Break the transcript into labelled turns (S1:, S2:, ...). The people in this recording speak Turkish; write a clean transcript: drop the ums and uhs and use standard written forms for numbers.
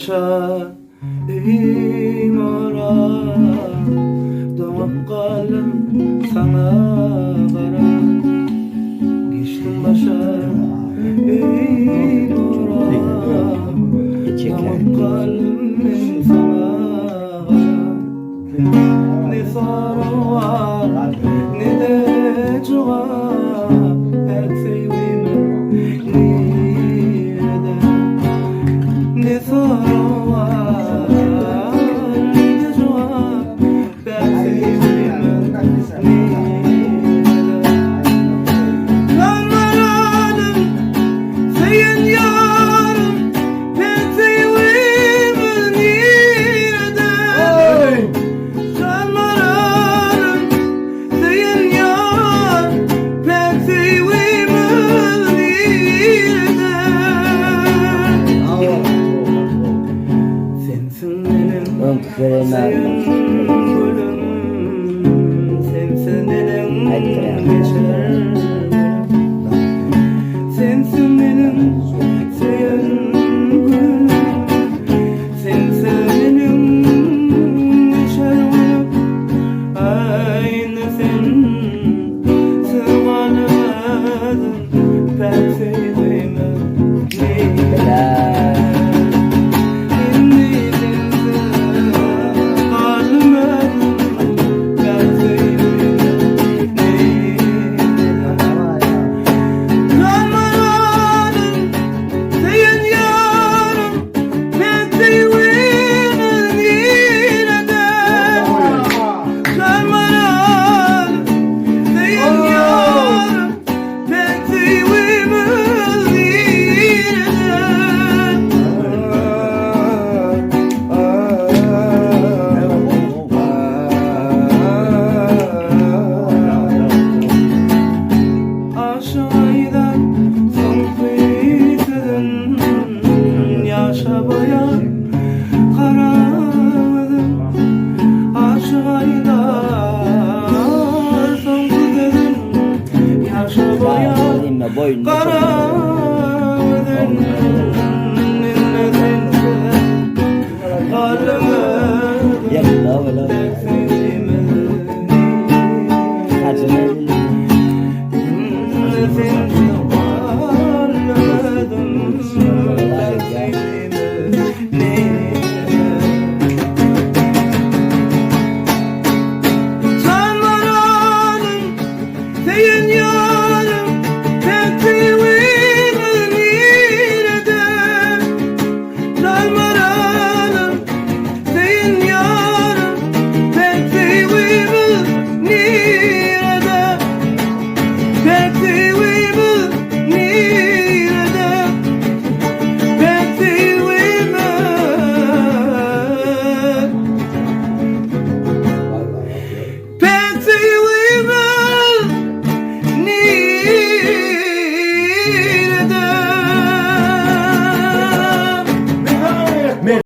S1: Ey mora, doğup kalım sana kara. Geçtim başa, ey mora, doğup kalım sana kara. Ne sarı var, ne de cuğa, her sevdiğime niyede. Ne sarı sensin benim geçer. Sensin benim sayan gülüm, sensin benim geçer. Aynı sen sığmaladın, ben sevdiğime boyun